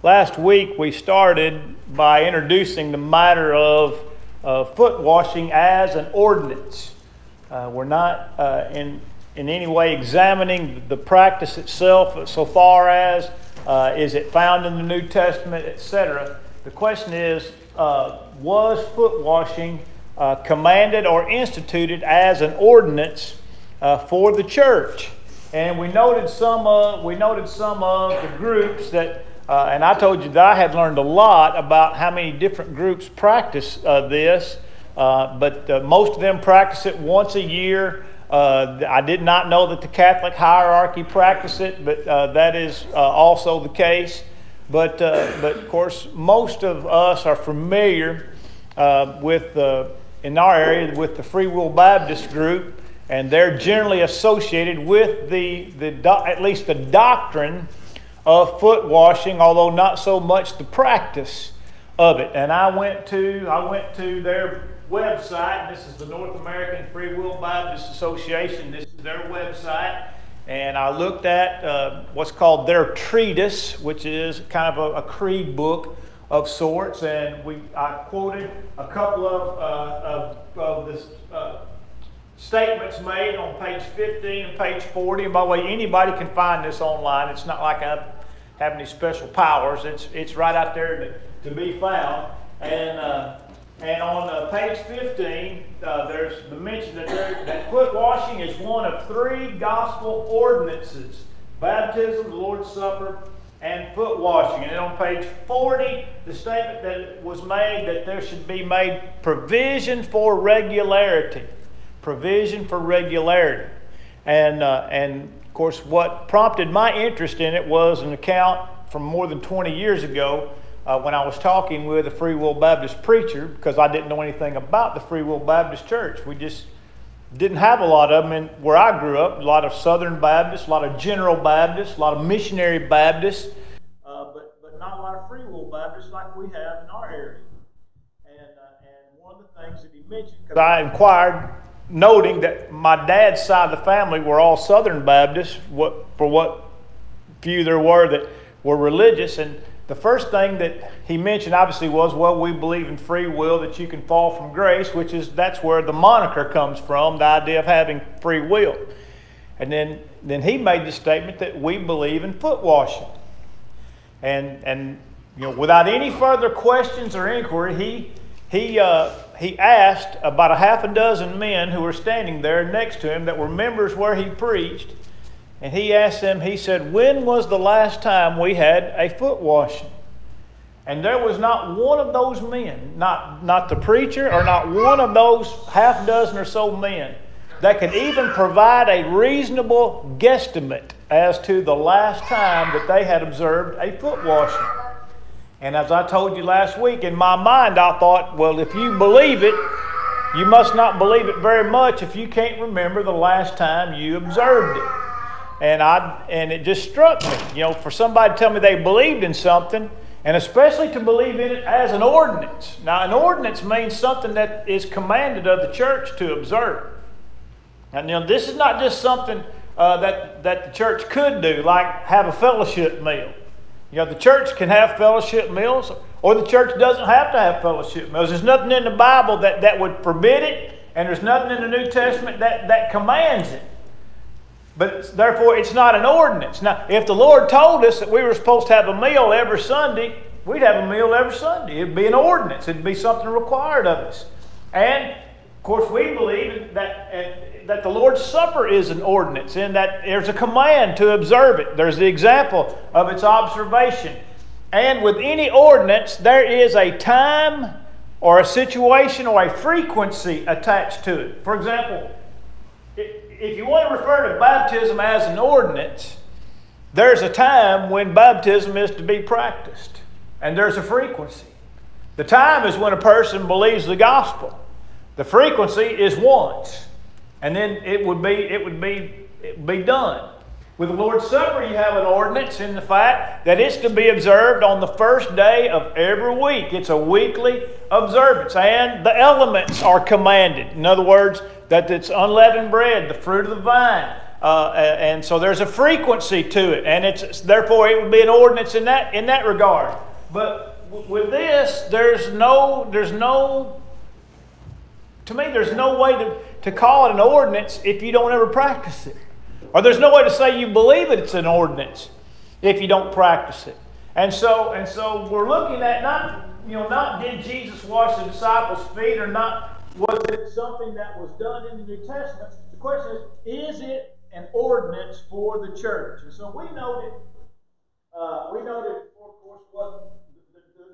Last week we started by introducing the matter of foot washing as an ordinance. We're not in any way examining the practice itself so far as is it found in the New Testament, etc. The question is, was foot washing commanded or instituted as an ordinance for the church? And we noted some of the groups that, and I told you that I had learned a lot about how many different groups practice this, but most of them practice it once a year. I did not know that the Catholic hierarchy practiced it, but that is also the case. But of course, most of us are familiar with, in our area, with the Free Will Baptist group, and they're generally associated with at least the doctrine of foot washing, although not so much the practice of it. And I went to their website. This is the North American Free Will Baptist Association. This is their website. And I looked at what's called their treatise, which is kind of a creed book of sorts. And I quoted a couple of this statements made on page 15 and page 40. And by the way, anybody can find this online. It's not like I have any special powers. It's right out there to be found. And on page 15, there's the mention that foot washing is one of three gospel ordinances: baptism, the Lord's Supper, and foot washing. And then on page 40, the statement that was made that there should be made provision for regularity. Provision for regularity. And of course, what prompted my interest in it was an account from more than 20 years ago when I was talking with a Free Will Baptist preacher, because I didn't know anything about the Free Will Baptist Church. We just didn't have a lot of them in where I grew up. A lot of Southern Baptists, a lot of General Baptists, a lot of Missionary Baptists, but not a lot of Free Will Baptists like we have in our area. And one of the things that he mentioned, because I inquired, noting that my dad's side of the family were all Southern Baptists, for what few there were that were religious. And the first thing that he mentioned obviously was, well, we believe in free will, that you can fall from grace, that's where the moniker comes from, the idea of having free will. And then he made the statement that we believe in foot washing. And without any further questions or inquiry, he asked about a half a dozen men who were standing there next to him that were members where he preached, and he asked them, he said, when was the last time we had a foot washing? And there was not one of those men, not the preacher, or not one of those half dozen or so men that could even provide a reasonable guesstimate as to the last time that they had observed a foot washing. And as I told you last week, in my mind I thought, well, if you believe it, you must not believe it very much if you can't remember the last time you observed it. And it just struck me, for somebody to tell me they believed in something, and especially to believe in it as an ordinance. Now, an ordinance means something that is commanded of the church to observe. And this is not just something that the church could do, like have a fellowship meal. The church can have fellowship meals, or the church doesn't have to have fellowship meals. There's nothing in the Bible that would forbid it, and there's nothing in the New Testament that commands it. But therefore, it's not an ordinance. Now, if the Lord told us that we were supposed to have a meal every Sunday, we'd have a meal every Sunday. It'd be an ordinance. It'd be something required of us. And, of course, we believe that the Lord's Supper is an ordinance, in that there's a command to observe it. There's the example of its observation. And with any ordinance, there is a time or a situation or a frequency attached to it. For example, if you want to refer to baptism as an ordinance, there's a time when baptism is to be practiced, and there's a frequency. The time is when a person believes the gospel. The frequency is once, and then it would be done. With the Lord's Supper, you have an ordinance in the fact that it's to be observed on the first day of every week. It's a weekly observance, and the elements are commanded. In other words, that it's unleavened bread, the fruit of the vine, And so there's a frequency to it, and therefore it would be an ordinance in that regard. But with this, there's no way to call it an ordinance if you don't ever practice it. Or there's no way to say you believe it's an ordinance if you don't practice it. And so we're looking at not did Jesus wash the disciples' feet, or not was it something that was done in the New Testament. The question is it an ordinance for the church? And so we noted, of course, what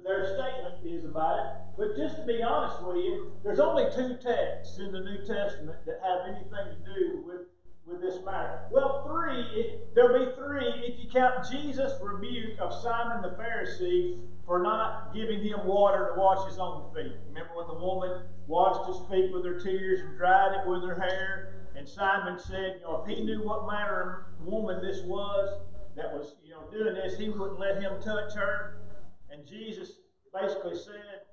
their statement is about it. But just to be honest with you, there's only 2 texts in the New Testament that have anything to do with this matter. Well, 3. There'll be 3 if you count Jesus' rebuke of Simon the Pharisee for not giving him water to wash his own feet. Remember when the woman washed his feet with her tears and dried it with her hair? And Simon said, if he knew what manner of woman this was that was, doing this, he wouldn't let him touch her. And Jesus basically said,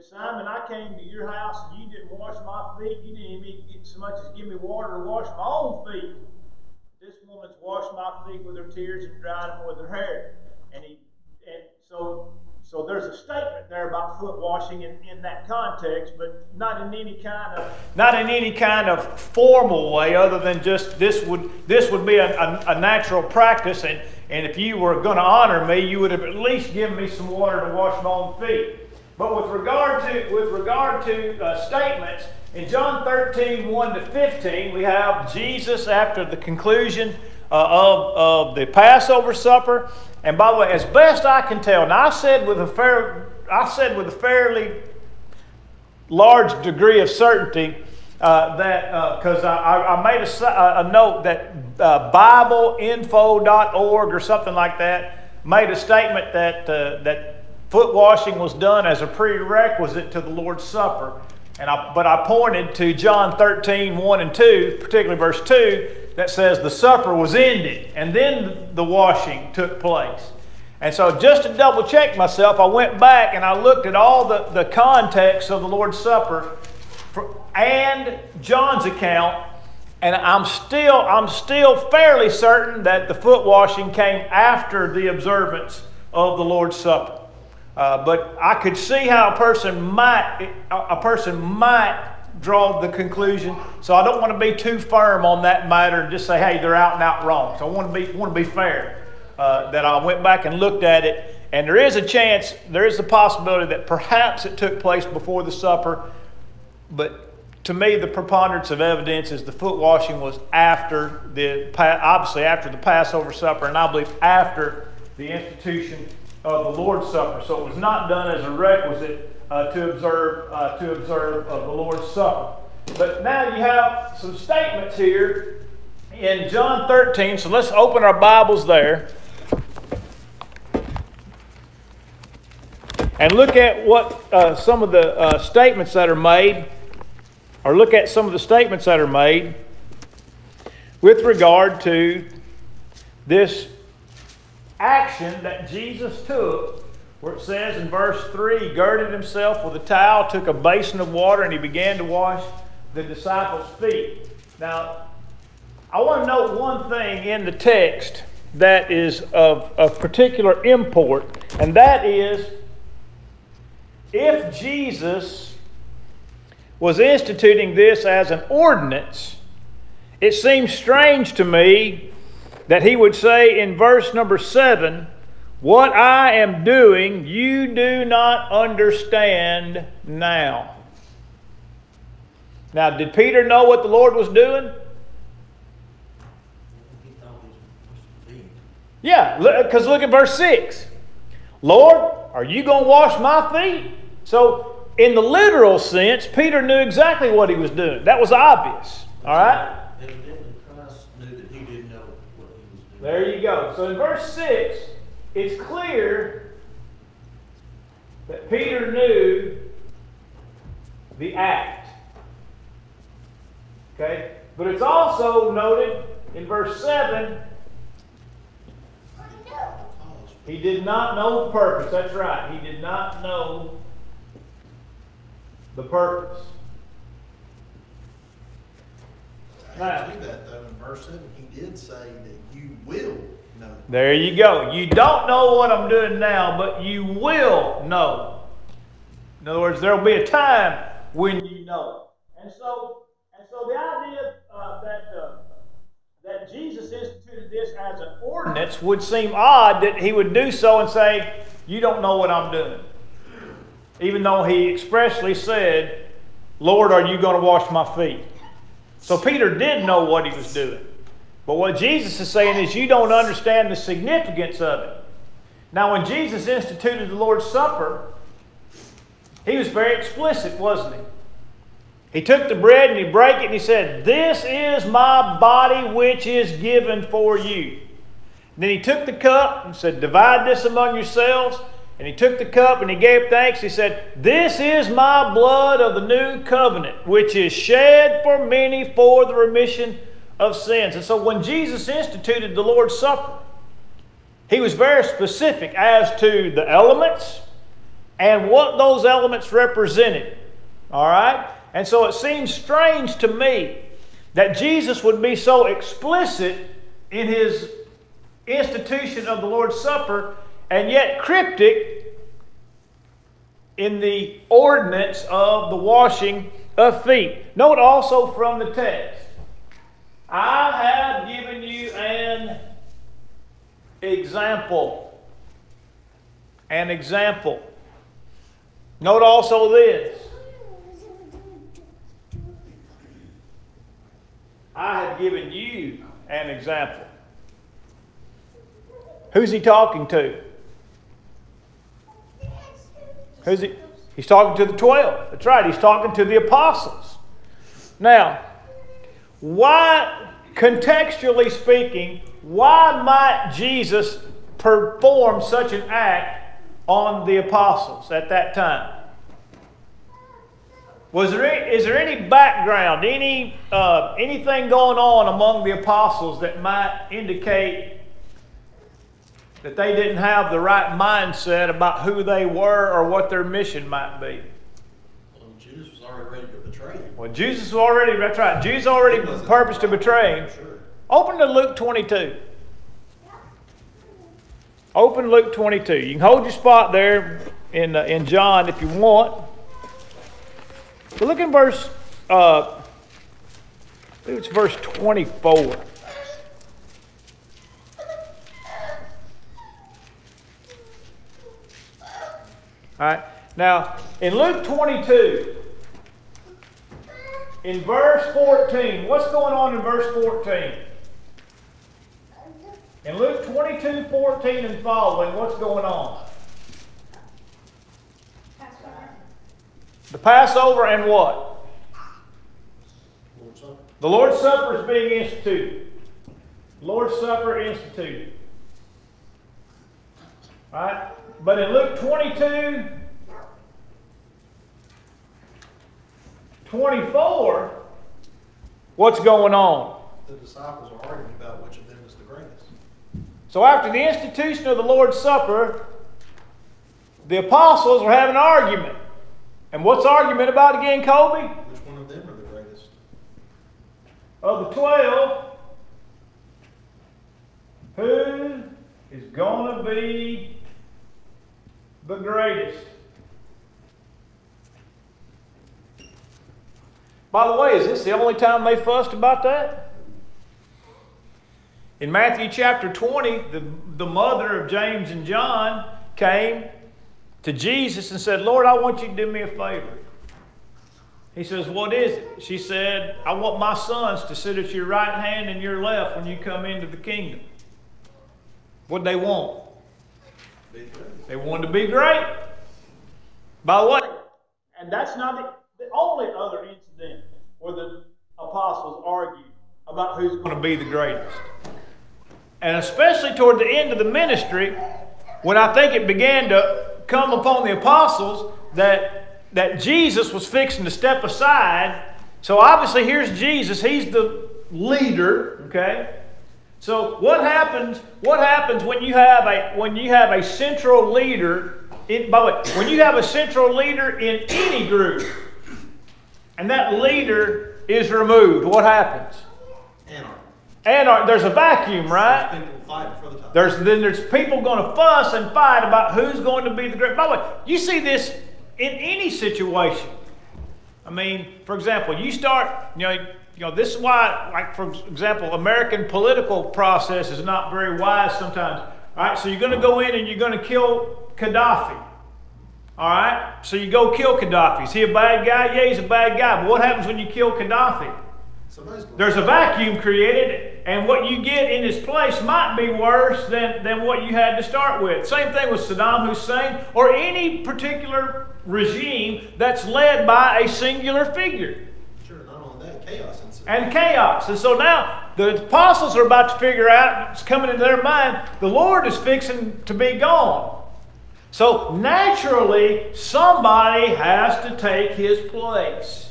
Simon, I came to your house and you didn't wash my feet. You didn't even get so much as give me water to wash my own feet. This woman's washed my feet with her tears and dried them with her hair. So there's a statement there about foot washing in that context, but not in any kind of formal way, other than just this would be a natural practice, and if you were going to honor me, you would have at least given me some water to wash my own feet. But with regard to statements, in John 13, 1-15, we have Jesus after the conclusion of the Passover supper. And by the way, as best I can tell, now I said with a fairly large degree of certainty that because I made a note that BibleInfo.org or something like that made a statement that foot washing was done as a prerequisite to the Lord's Supper. But I pointed to John 13, 1 and 2, particularly verse 2, that says the supper was ended and then the washing took place. And so just to double check myself, I went back and I looked at all the context of the Lord's Supper and John's account, and I'm still fairly certain that the foot washing came after the observance of the Lord's Supper. But I could see how a person might draw the conclusion. So I don't want to be too firm on that matter and just say, hey, they're out and out wrong. So I want to be fair. That I went back and looked at it, and there is a possibility that perhaps it took place before the supper. But to me, the preponderance of evidence is the foot washing was obviously after the Passover supper, and I believe after the institution of the Lord's Supper. So it was not done as a requisite to observe the Lord's Supper. But now you have some statements here in John 13. So let's open our Bibles there and look at what some of the statements that are made, or look at some of the statements that are made with regard to this action that Jesus took, where it says in verse 3, he girded himself with a towel, took a basin of water, and he began to wash the disciples' feet. Now, I want to note one thing in the text that is of particular import, and that is, if Jesus was instituting this as an ordinance, it seems strange to me that he would say in verse number 7, what I am doing, you do not understand now. Now, did Peter know what the Lord was doing? Yeah, because look at verse 6. Lord, are you going to wash my feet? So, in the literal sense, Peter knew exactly what he was doing. That was obvious. All right? Evidently, Christ knew that he didn't know what he was doing. There you go. So, in verse 6, it's clear that Peter knew the act. Okay? But it's also noted in verse 7, he did not know the purpose. That's right. He did not know the purpose. Add to that, though, in verse 7, he did say that you will know. There you go. You don't know what I'm doing now, but you will know. In other words, there will be a time when you know. And so the idea that Jesus instituted this as an ordinance would seem odd that he would do so and say, you don't know what I'm doing. Even though he expressly said, Lord, are you going to wash my feet? So Peter did know what he was doing. But what Jesus is saying is you don't understand the significance of it. Now when Jesus instituted the Lord's Supper, he was very explicit, wasn't he? He took the bread and he broke it and he said, this is my body which is given for you. And then he took the cup and said, divide this among yourselves. And he took the cup and he gave thanks. He said, this is my blood of the new covenant, which is shed for many for the remission of sins. And so when Jesus instituted the Lord's Supper, he was very specific as to the elements and what those elements represented. All right? And so it seems strange to me that Jesus would be so explicit in his institution of the Lord's Supper and yet cryptic in the ordinance of the washing of feet. Note also from the text, I have given you an example. An example. Note also this. I have given you an example. Who's he talking to? Who's he? He's talking to the 12. That's right. He's talking to the apostles. Now, why, contextually speaking, why might Jesus perform such an act on the apostles at that time? Is there any background, anything going on among the apostles that might indicate that they didn't have the right mindset about who they were or what their mission might be? Well, Judas was already ready to betray him. Well, Jesus was already, that's right, Jesus already purposed to betray him. Sure. Open to Luke 22. Open Luke 22. You can hold your spot there in John if you want. But look in verse, I believe it's verse 24. All right. Now, in Luke 22, in verse 14, what's going on in verse 14? In Luke 22, 14 and following, what's going on? The Passover and what? Lord's Supper. The Lord's Supper is being instituted. Lord's Supper instituted. Right? But in Luke 22, 24, what's going on? The disciples are arguing about which of them is the greatest. So after the institution of the Lord's Supper, the apostles are having an argument. And what's the argument about again, Colby? Which one of them are the greatest? Of the 12, who is going to be the greatest? By the way, is this the only time they fussed about that? In Matthew chapter 20, the mother of James and John came to Jesus and said, Lord, I want you to do me a favor. He says, what is it? She said, I want my sons to sit at your right hand and your left when you come into the kingdom. What did they want? They wanted to be great. By the way, and that's not the only other incident where the apostles argued about who's going to be the greatest. And especially toward the end of the ministry, when I think it began to come upon the apostles that Jesus was fixing to step aside. So obviously here's Jesus. He's the leader, okay? So what happens when you have a central leader by the way, when you have a central leader in any group and that leader is removed, what happens? There's a vacuum, right? There's people fighting for the top. There's people going to fuss and fight about who's going to be the great. By the way, you see this in any situation. I mean, for example, you start, this is why, like, for example, American political process is not very wise sometimes. All right, so you're going to go in and you're going to kill Gaddafi. All right, so you go kill Gaddafi. Is he a bad guy? Yeah, he's a bad guy. But what happens when you kill Gaddafi? There's a vacuum created, and what you get in his place might be worse than what you had to start with. Same thing with Saddam Hussein or any particular regime that's led by a singular figure. Sure, not only that, chaos. And chaos. And so now the apostles are about to figure out, it's coming into their mind, the Lord is fixing to be gone. So naturally, somebody has to take his place.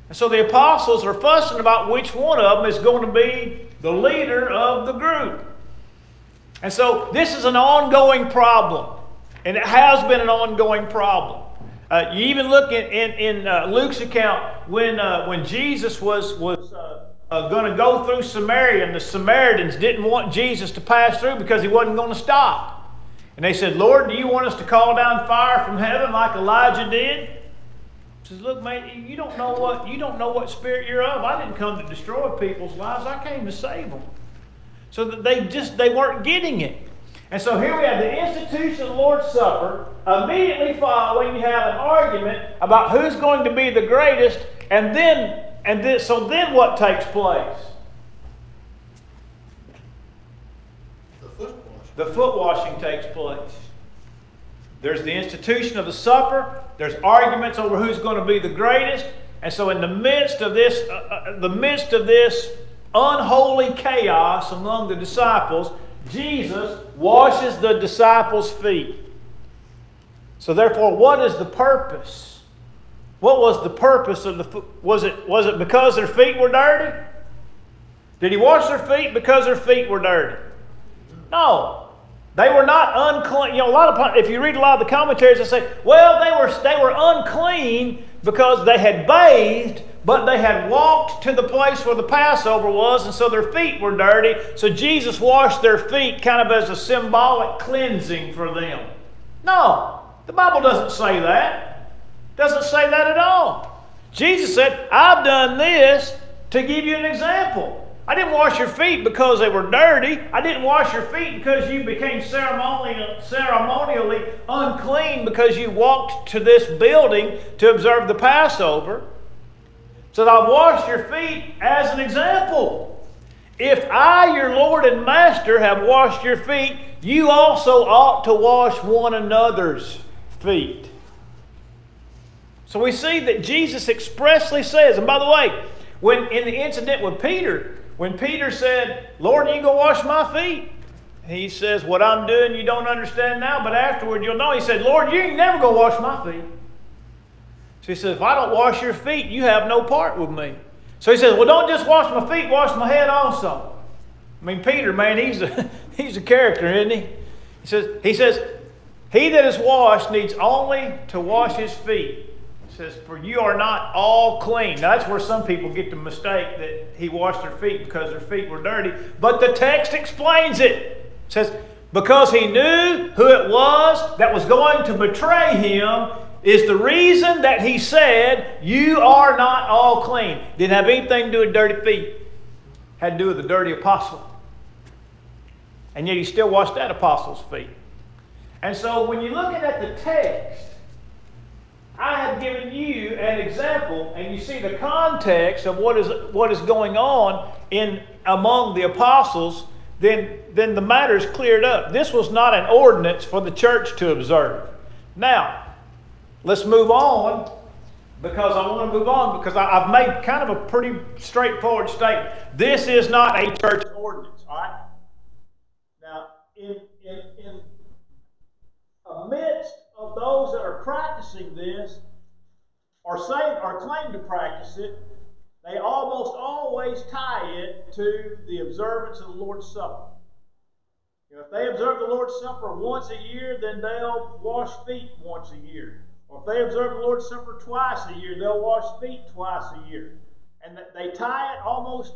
And so the apostles are fussing about which one of them is going to be the leader of the group. And so this is an ongoing problem. And it has been an ongoing problem. You even look in Luke's account when Jesus was going to go through Samaria, and the Samaritans didn't want Jesus to pass through because he wasn't going to stop. And they said, Lord, do you want us to call down fire from heaven like Elijah did? He says, look, man, you don't know what spirit you're of. I didn't come to destroy people's lives. I came to save them. So that they weren't getting it. And so here we have the institution of the Lord's Supper. Immediately following, you have an argument about who's going to be the greatest, so then what takes place? The foot washing takes place. There's the institution of the supper. There's arguments over who's going to be the greatest. And so in the midst of this unholy chaos among the disciples, Jesus washes the disciples' feet. So therefore, what is the purpose? What was the purpose of the foot? Was it because their feet were dirty? Did he wash their feet because their feet were dirty? No. They were not unclean. If you read a lot of the commentaries, they say, well, they were unclean because they had bathed, but they had walked to the place where the Passover was, and so their feet were dirty. So Jesus washed their feet kind of as a symbolic cleansing for them. No, the Bible doesn't say that. It doesn't say that at all. Jesus said, I've done this to give you an example. I didn't wash your feet because they were dirty. I didn't wash your feet because you became ceremonially unclean because you walked to this building to observe the Passover. So I washed your feet as an example. If I, your Lord and Master, have washed your feet, you also ought to wash one another's feet. So we see that Jesus expressly says, and by the way, when in the incident with Peter, when Peter said, Lord, are you going to wash my feet? He says, what I'm doing you don't understand now, but afterward you'll know. He said, Lord, you ain't never going to wash my feet. So he says, if I don't wash your feet, you have no part with me. So he says, well, don't just wash my feet, wash my head also. I mean, Peter, man, he's a character, isn't he? He says, he that is washed needs only to wash his feet. Says, for you are not all clean. Now, that's where some people get the mistake that he washed their feet because their feet were dirty. But the text explains it. It says, because he knew who it was that was going to betray him is the reason that he said, you are not all clean. Didn't have anything to do with dirty feet. Had to do with the dirty apostle. And yet he still washed that apostle's feet. And so when you're looking at the text, I have given you an example, and you see the context of what is going on among the apostles, then the matter is cleared up. This was not an ordinance for the church to observe. Now, let's move on, because I want to move on, because I've made kind of a pretty straightforward statement. This is not a church ordinance, all right? Now, in amidst of those that are practicing this, or claim to practice it, they almost always tie it to the observance of the Lord's Supper. If they observe the Lord's Supper once a year, then they'll wash feet once a year. Or if they observe the Lord's Supper twice a year, they'll wash feet twice a year. and they tie it almost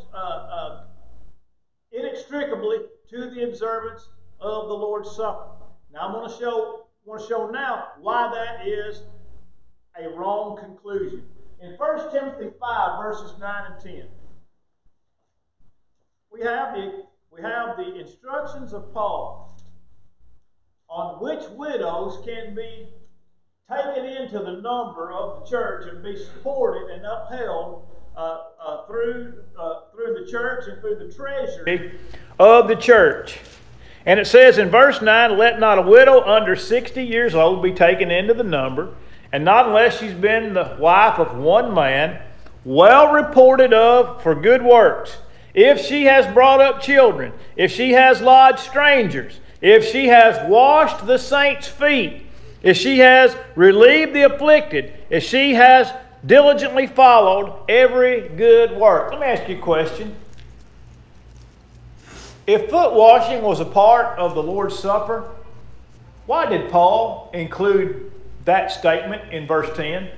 inextricably to the observance of the Lord's Supper. Now I'm going to show now why that is a wrong conclusion. In 1 Timothy 5, verses 9 and 10, we have the instructions of Paul on which widows can be taken into the number of the church and be supported and upheld through the church and through the treasury of the church. And it says in verse 9, let not a widow under 60 years old be taken into the number, and not unless she's been the wife of one man, well reported of for good works. If she has brought up children, if she has lodged strangers, if she has washed the saints' feet, if she has relieved the afflicted, if she has diligently followed every good work. Let me ask you a question. If foot washing was a part of the Lord's Supper, why did Paul include that statement in verse 10?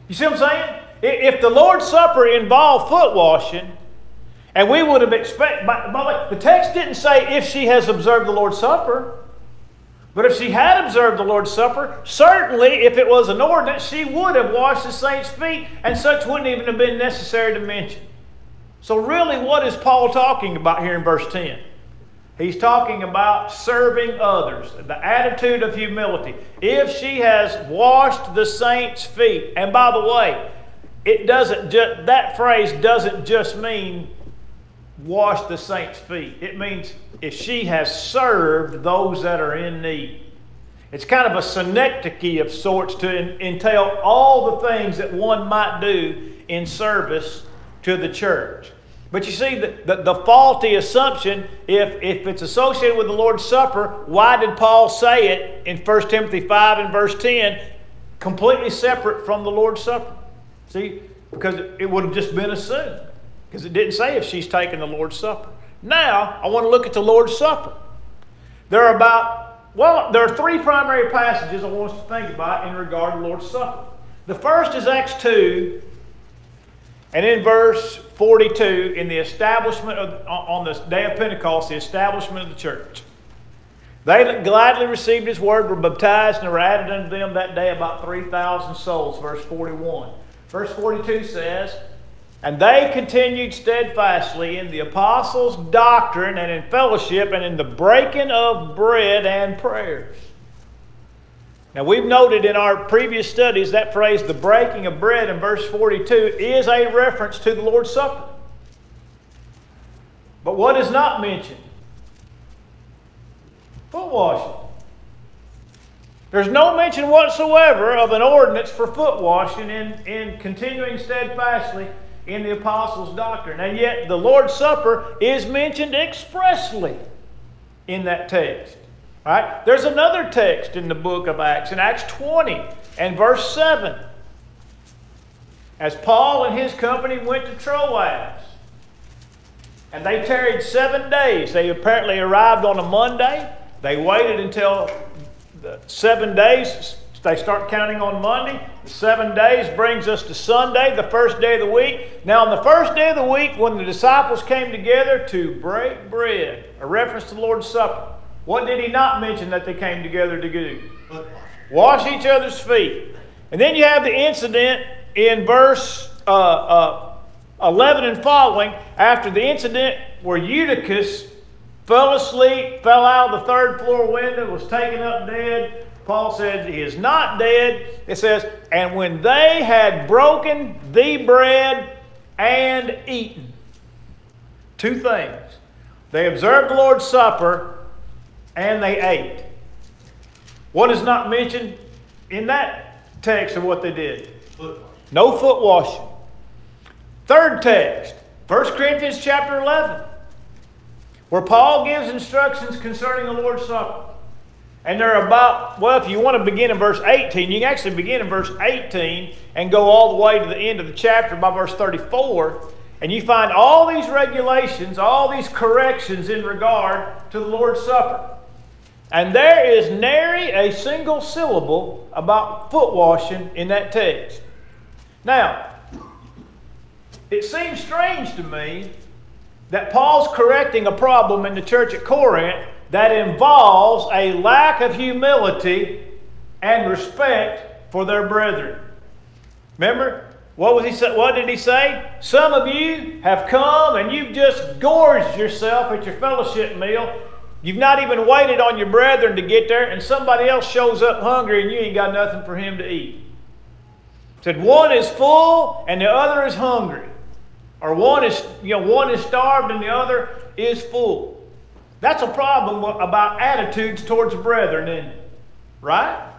You see what I'm saying? If the Lord's Supper involved foot washing, and we would have expected, by the way, the text didn't say if she has observed the Lord's Supper, but if she had observed the Lord's Supper, certainly if it was an ordinance, she would have washed the saints' feet, and such wouldn't even have been necessary to mention. So really, what is Paul talking about here in verse 10? He's talking about serving others, the attitude of humility. If she has washed the saints' feet, and by the way, that phrase doesn't just mean wash the saints' feet. It means if she has served those that are in need. It's kind of a synecdoche of sorts to entail all the things that one might do in service to the church. But you see, the faulty assumption, if it's associated with the Lord's Supper, why did Paul say it in 1 Timothy 5 and verse 10, completely separate from the Lord's Supper? See, because it would have just been assumed. Because it didn't say if she's taken the Lord's Supper. Now, I want to look at the Lord's Supper. There are three primary passages I want us to think about in regard to the Lord's Supper. The first is Acts 2, and in verse 42, in the establishment on the day of Pentecost, the establishment of the church. They that gladly received His word were baptized, and there were added unto them that day about 3,000 souls, verse 41. Verse 42 says, and they continued steadfastly in the apostles' doctrine and in fellowship and in the breaking of bread and prayers. Now we've noted in our previous studies that phrase, the breaking of bread, in verse 42 is a reference to the Lord's Supper. But what is not mentioned? Foot washing. There's no mention whatsoever of an ordinance for foot washing in continuing steadfastly in the apostles' doctrine. And yet the Lord's Supper is mentioned expressly in that text. Right? There's another text in the book of Acts, in Acts 20 and verse 7. As Paul and his company went to Troas, and they tarried 7 days. They apparently arrived on a Monday. They waited until the 7 days. They start counting on Monday. The 7 days brings us to Sunday, the first day of the week. Now, on the first day of the week, when the disciples came together to break bread, a reference to the Lord's Supper, what did he not mention that they came together to do? Wash each other's feet. And then you have the incident in verse 11 and following, after the incident where Eutychus fell asleep, fell out of the third floor window, was taken up dead. Paul said he is not dead. It says, and when they had broken the bread and eaten. Two things. They observed the Lord's Supper and they ate. What is not mentioned in that text of what they did? No foot washing. Third text, 1 Corinthians chapter 11, where Paul gives instructions concerning the Lord's Supper. And they're about, well, if you want to begin in verse 18, you can actually begin in verse 18 and go all the way to the end of the chapter by verse 34. And you find all these regulations, all these corrections in regard to the Lord's Supper. And there is nary a single syllable about foot washing in that text. Now, it seems strange to me that Paul's correcting a problem in the church at Corinth that involves a lack of humility and respect for their brethren. Remember, what did he say? Some of you have come and you've just gorged yourself at your fellowship meal. You've not even waited on your brethren to get there, and somebody else shows up hungry and you ain't got nothing for him to eat. He said one is full and the other is hungry. Or one is starved and the other is full. That's a problem about attitudes towards brethren, isn't it? Right?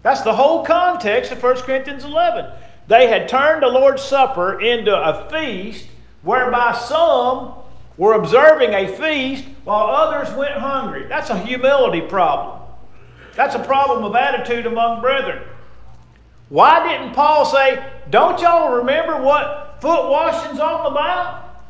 That's the whole context of 1 Corinthians 11. They had turned the Lord's Supper into a feast whereby some were observing a feast while others went hungry. That's a humility problem. That's a problem of attitude among brethren. Why didn't Paul say, don't y'all remember what foot washing's all about?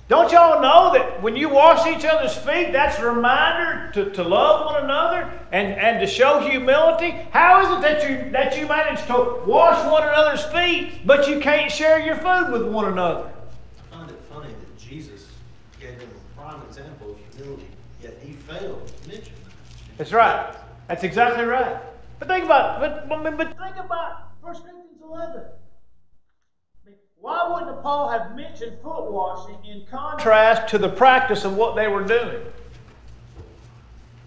Don't y'all know that when you wash each other's feet, that's a reminder to love one another and to show humility? How is it that you manage to wash one another's feet, but you can't share your food with one another? I find it funny that Jesus gave them a prime example of humility, yet he failed to mention that. That's right. That's exactly right. But think about 1 Corinthians 11. Why wouldn't Paul have mentioned foot washing in contrast to the practice of what they were doing?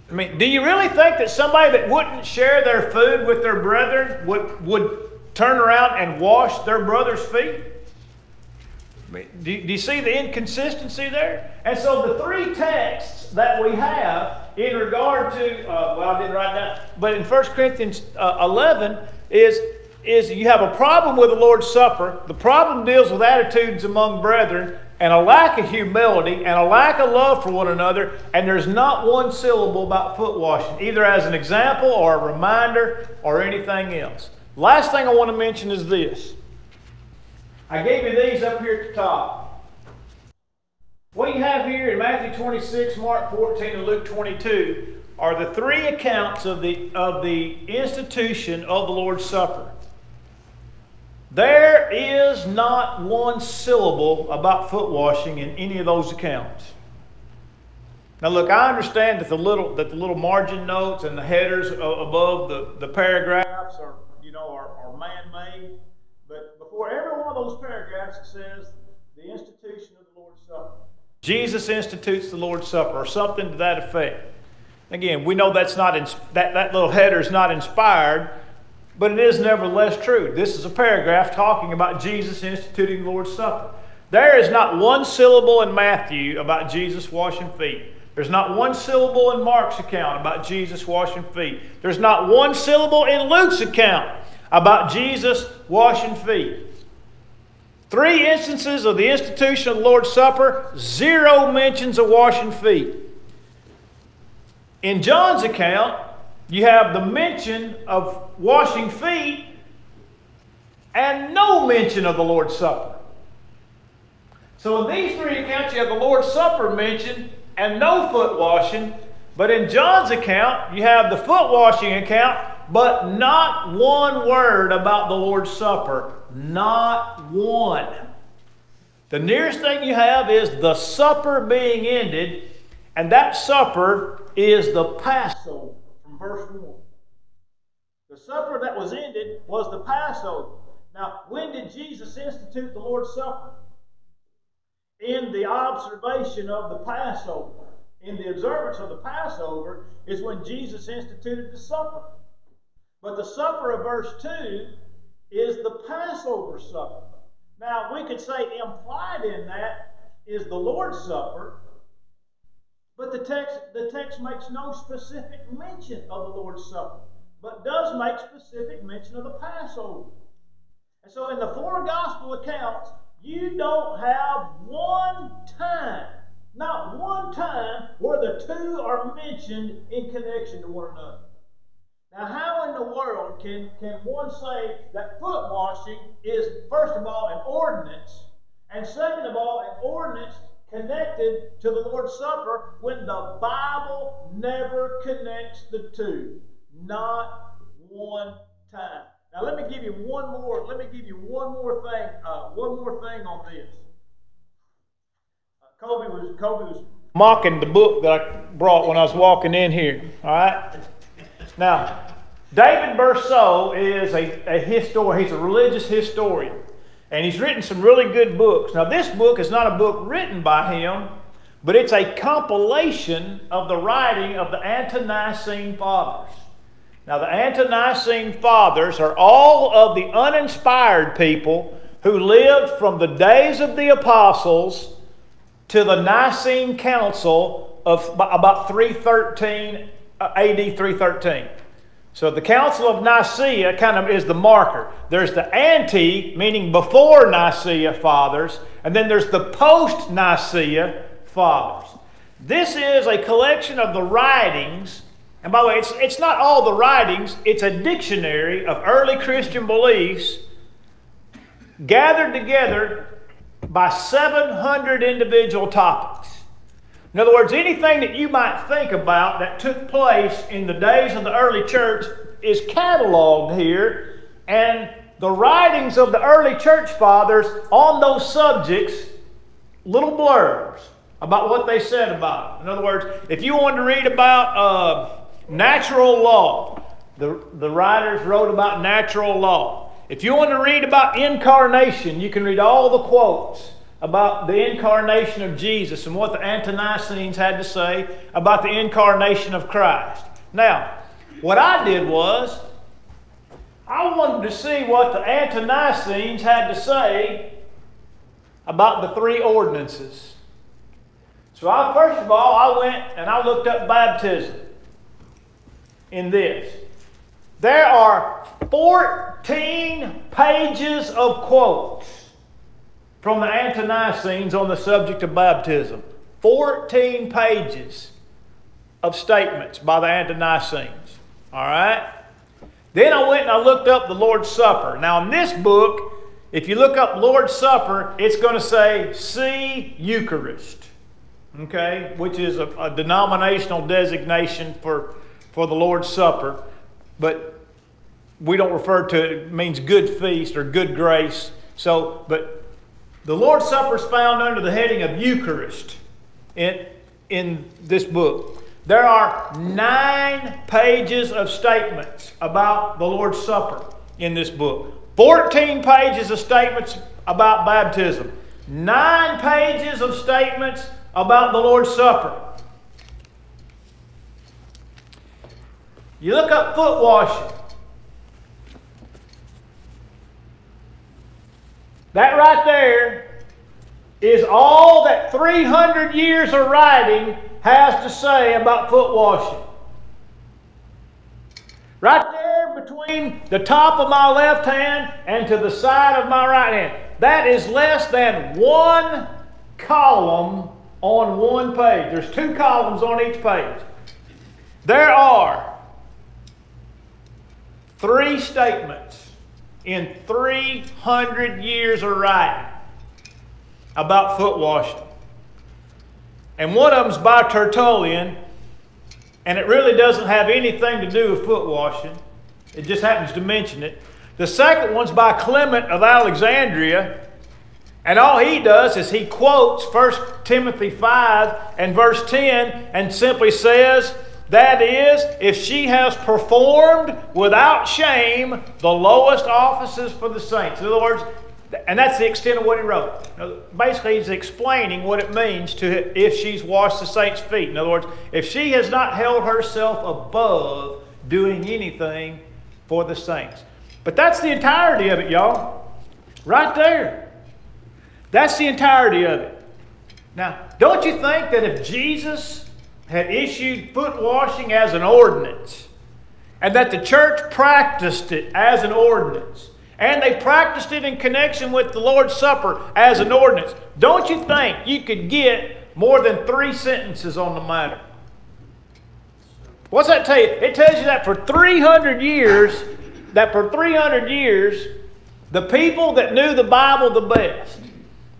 I mean, do you really think that somebody that wouldn't share their food with their brethren would turn around and wash their brother's feet? I mean, do you see the inconsistency there? And so the three texts that we have in regard to, I didn't write down, but in 1 Corinthians 11 is you have a problem with the Lord's Supper. The problem deals with attitudes among brethren and a lack of humility and a lack of love for one another, and there's not one syllable about foot washing, either as an example or a reminder or anything else. Last thing I want to mention is this. I gave you these up here at the top. What you have here in Matthew 26, Mark 14, and Luke 22 are the three accounts of the institution of the Lord's Supper. There is not one syllable about foot washing in any of those accounts. Now look, I understand that the little margin notes and the headers above the paragraphs are man-made, but before every one of those paragraphs it says the institution of the Lord's Supper. Jesus institutes the Lord's Supper, or something to that effect. Again, we know that's not that little header is not inspired, but it is nevertheless true. This is a paragraph talking about Jesus instituting the Lord's Supper. There is not one syllable in Matthew about Jesus washing feet. There's not one syllable in Mark's account about Jesus washing feet. There's not one syllable in Luke's account about Jesus washing feet. 3 instances of the institution of the Lord's Supper, 0 mentions of washing feet. In John's account, you have the mention of washing feet and no mention of the Lord's Supper. So in these 3 accounts, you have the Lord's Supper mentioned and no foot washing. But in John's account, you have the foot washing account, but not one word about the Lord's Supper. Not one. The nearest thing you have is the supper being ended, and that supper is the Passover from verse 1. The supper that was ended was the Passover. Now, when did Jesus institute the Lord's Supper? In the observation of the Passover. In the observance of the Passover is when Jesus instituted the supper. But the supper of verse 2 is the Passover supper. Now, we could say implied in that is the Lord's Supper, but the text makes no specific mention of the Lord's Supper, but does make specific mention of the Passover. And so in the 4 gospel accounts, you don't have one time, not one time, where the 2 are mentioned in connection to one another. Now, how in the world can one say that foot washing is, first of all, an ordinance, and second of all, an ordinance connected to the Lord's Supper when the Bible never connects the 2? Not one time. Now let me give you one more. Let me give you one more thing. One more thing on this. Kobe was mocking the book that I brought when I was walking in here. All right. Now, David Burleson is a historian. He's a religious historian, and he's written some really good books. Now, this book is not a book written by him, but it's a compilation of the writing of the Ante-Nicene Fathers. Now, the Ante-Nicene Fathers are all of the uninspired people who lived from the days of the apostles to the Nicene Council of about 313, AD 313. So the Council of Nicaea kind of is the marker. There's the ante, meaning before Nicaea Fathers, and then there's the post-Nicaea Fathers. This is a collection of the writings, and by the way, it's not all the writings, it's a dictionary of early Christian beliefs gathered together by 700 individual topics. In other words, anything that you might think about that took place in the days of the early church is cataloged here, and the writings of the early church fathers on those subjects, little blurbs about what they said about it. In other words, if you wanted to read about natural law, the writers wrote about natural law. If you want to read about incarnation, you can read all the quotes about the incarnation of Jesus and what the Ante-Nicenes had to say about the incarnation of Christ. Now, what I did was, I wanted to see what the Ante-Nicenes had to say about the three ordinances. So first of all, I went and I looked up baptism in this. There are 14 pages of quotes from the Ante-Nicenes on the subject of baptism. 14 pages of statements by the Ante-Nicenes. All right? Then I went and I looked up the Lord's Supper. Now in this book, if you look up Lord's Supper, it's going to say, see Eucharist. Okay? Which is a denominational designation for the Lord's Supper. But we don't refer to it. It means good feast or good grace. But the Lord's Supper is found under the heading of Eucharist in this book. There are 9 pages of statements about the Lord's Supper in this book. 14 pages of statements about baptism. 9 pages of statements about the Lord's Supper. You look up foot washing. That right there is all that 300 years of writing has to say about foot washing. Right there between the top of my left hand and to the side of my right hand. That is less than 1 column on 1 page. There's 2 columns on each page. There are 3 statements in 300 years of writing about foot washing. And one of them's by Tertullian, and it really doesn't have anything to do with foot washing. It just happens to mention it. The second one's by Clement of Alexandria, and all he does is he quotes 1 Timothy 5 and verse 10 and simply says, that is, if she has performed without shame the lowest offices for the saints. In other words, and that's the extent of what he wrote. Basically, he's explaining what it means to if she's washed the saints' feet. In other words, if she has not held herself above doing anything for the saints. But that's the entirety of it, y'all. Right there. That's the entirety of it. Now, don't you think that if Jesus had issued foot washing as an ordinance, and that the church practiced it as an ordinance, and they practiced it in connection with the Lord's Supper as an ordinance, don't you think you could get more than 3 sentences on the matter? What's that tell you? It tells you that for 300 years, the people that knew the Bible the best,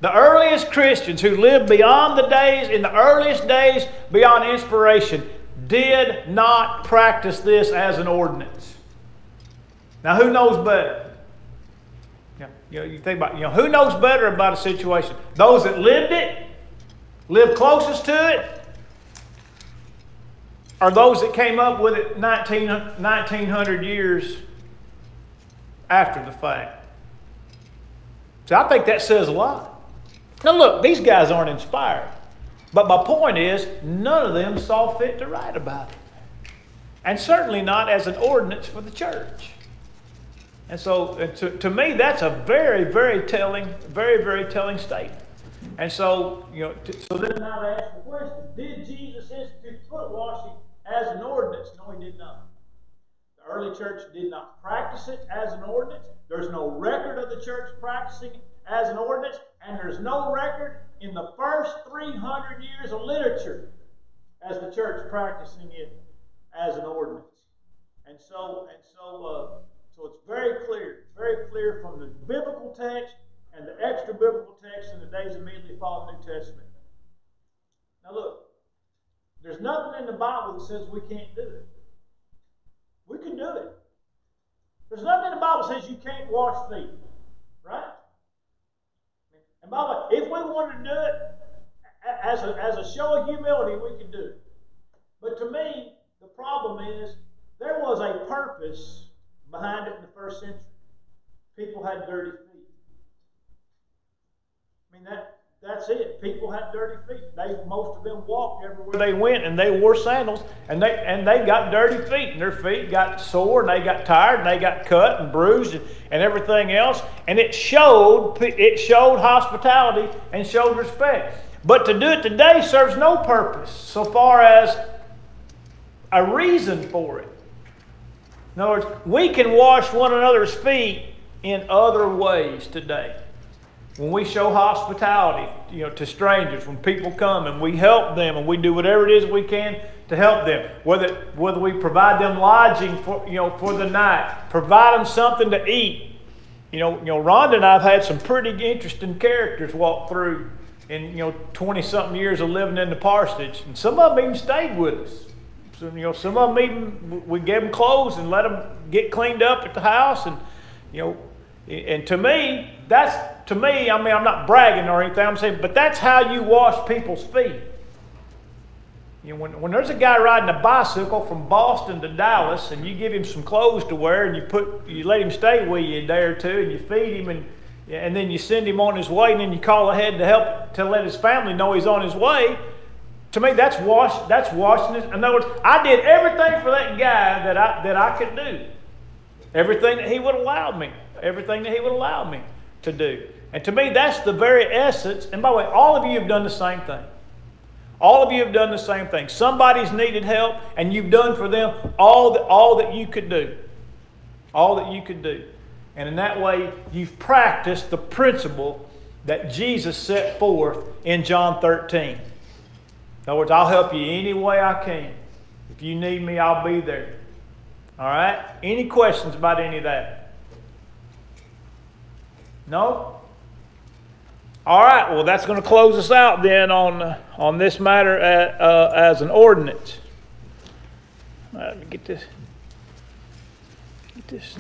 the earliest Christians who lived beyond the days, in the earliest days beyond inspiration, did not practice this as an ordinance. Now, who knows better? You think about, who knows better about a situation? Those that lived it, lived closest to it, or those that came up with it 1900 years after the fact? So I think that says a lot. Now look, these guys aren't inspired. But my point is, none of them saw fit to write about it. And certainly not as an ordinance for the church. And so to me, that's a very, very telling statement. And so, so then I would ask the question, did Jesus institute foot washing as an ordinance? No, he did not. The early church did not practice it as an ordinance. There's no record of the church practicing it as an ordinance, and there's no record in the first 300 years of literature as the church practicing it as an ordinance. And so it's very clear from the biblical text and the extra biblical text in the days immediately following the New Testament. Now look, there's nothing in the Bible that says we can't do it. We can do it. There's nothing in the Bible that says you can't wash feet, right? And by the way, if we wanted to do it as a show of humility, we could do it. But to me, the problem is there was a purpose behind it in the first century. People had dirty feet. I mean, that's it. People had dirty feet. Most of them walked everywhere they went, and they wore sandals, and they got dirty feet, and their feet got sore, and they got tired, and they got cut and bruised, and everything else. And it showed hospitality and showed respect. But to do it today serves no purpose so far as a reason for it. In other words, we can wash one another's feet in other ways today. When we show hospitality, to strangers, when people come and we help them and we do whatever it is we can to help them, whether we provide them lodging for the night, provide them something to eat. Rhonda and I have had some pretty interesting characters walk through in 20-something years of living in the parsonage, and some of them even stayed with us. So, some of them even, we gave them clothes and let them get cleaned up at the house. And, and to me, I mean, I'm not bragging or anything, I'm saying, but that's how you wash people's feet. When there's a guy riding a bicycle from Boston to Dallas and you give him some clothes to wear and you let him stay with you a day or two and you feed him and then you send him on his way and then you call ahead to let his family know he's on his way, to me, that's washing. In other words, I did everything for that guy that I could do. Everything that he would allow me. Everything that he would allow me to do. And to me, that's the very essence. And by the way, all of you have done the same thing. All of you have done the same thing. Somebody's needed help, and you've done for them all that you could do. All that you could do. And in that way, you've practiced the principle that Jesus set forth in John 13. In other words, I'll help you any way I can. If you need me, I'll be there. All right? Any questions about any of that? No? All right. Well, that's going to close us out then on this matter as an ordinance. All right, let me get this.